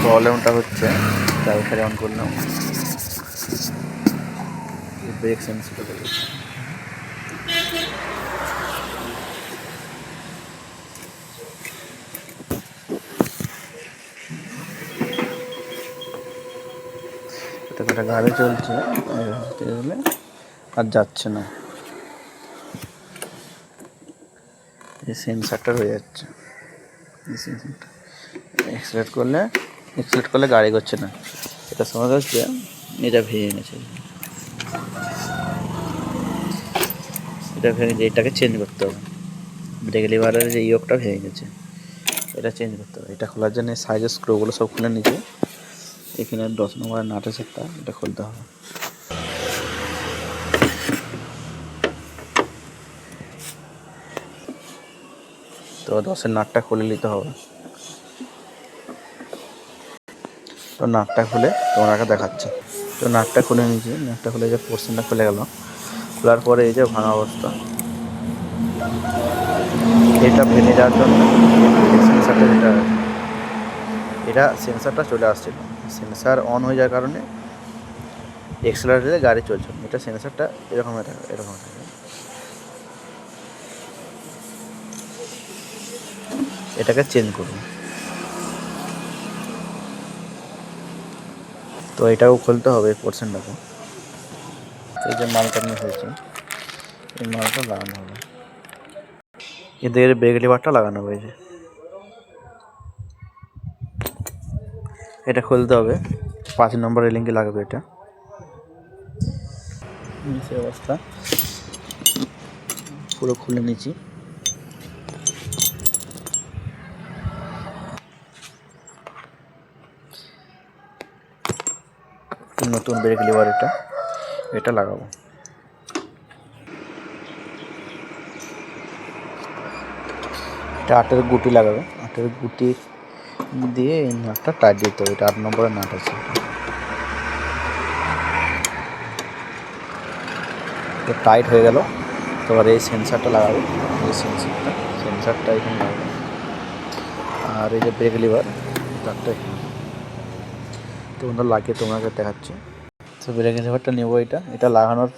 প্রবলেমটা হচ্ছে তাড়াতাড়ি অন করলাম, ব্রেক সেন্স করে গেছে। একটা গাড়ি চলছে আর যাচ্ছে না, এই সেন্সারটা হয়ে যাচ্ছে। এক্সিলেট করলে গাড়ি করছে না, এটা সময় হচ্ছে এটা ভেঙে গেছে। এটা ভেঙে এটাকে চেঞ্জ করতে হবে, ব্রেক লিভারের যে ইয়োকটা ভেঙে গেছে, এটা চেঞ্জ করতে হবে। এটা খোলার জন্য সাইজের স্ক্রুগুলো সব খুলে নিচে, এখানে 10 নম্বরের নাট আছে একটা, এটা খুলতে হবে। তো 10-এর নাটটা খুলে নিতে হবে। তো নাটটা খুলে তোমাকে দেখাচ্ছে। তো নাটটা খুলে নিয়েছি, নাটটা খুলে যে পোর্শনটা খুলে গেল, খোলার পরে এই যে ভাঙা অবস্থা, এটা ভেঙে যাওয়ার জন্য সেন্সারটা যেটা এটা সেন্সারটা চলে আসছিল, সেন্সার অন হয়ে যাওয়ার কারণে এক্সেলারেটরে গাড়ি চলছে, এটা সেন্সারটা এরকম থাকে। এটাকে চেঞ্জ করুন। তো এটাও খুলতে হবে পোর্শনটাকে। এই যে মালটা মিস হয়েছে, এই মালটা লাগানো হবে, এদের ব্রেক লিভারটা লাগানো হয়েছে, এটা খুলতে হবে। 5 নম্বর রেলিংকে লাগবে এটা। নিচে অবস্থা পুরো খুলে নিচ্ছি। নতুন ব্রেক লিভার এটা লাগাবো। এটা 8-এর গুটি লাগাবে, 8-এর গুটি দিয়ে এই নাটটা টাইট দিতে হবে। এটা 8 নম্বরের নাট আছে, তো টাইট হয়ে গেল। তোমার এই সেন্সারটা লাগাবে, এই সেন্সারটা এখানে লাগাবে, আর এই যে ব্রেক লিভার তারটা এখানে। তো ওনার লাগিয়ে তোমাকে দেখাচ্ছি। তো ব্রেক লিভারটা নেবো, এটা লাগানোর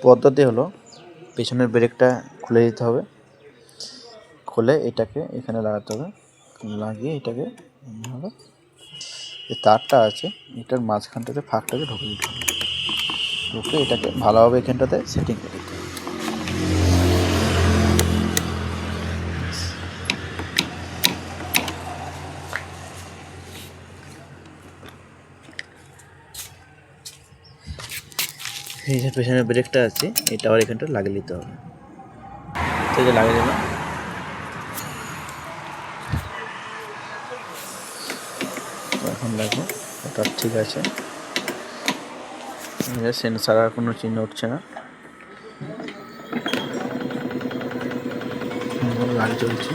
পদ্ধতি হলো পেছনের ব্রেকটা খুলে দিতে হবে, খুলে এটাকে এখানে লাগাতে হবে, লাগিয়ে এটাকে যে তারটা আছে এটার মাঝখানটাতে ফাঁকটাকে ঢুকে দিতে হবে, ঢুকে এটাকে ভালোভাবে এখানটাতে সেটিং করে দিতে হবে। এই যে পেছনের ব্রেকটা আছে এটা আবার এখানটা লাগিয়ে নিতে হবে। তো এই যে লাগিয়ে দিলাম। এখন দেখো এটা ঠিক আছে, সেন্সার আর কোনো চিহ্ন উঠছে না, গাড়ি চলছে।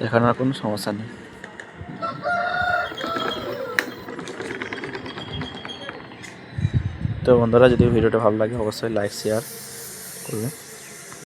এখানে আর কোনো সমস্যা নেই। তো বন্ধুরা, যদি ভিডিওটা ভালো লাগে অবশ্যই লাইক শেয়ার করবে।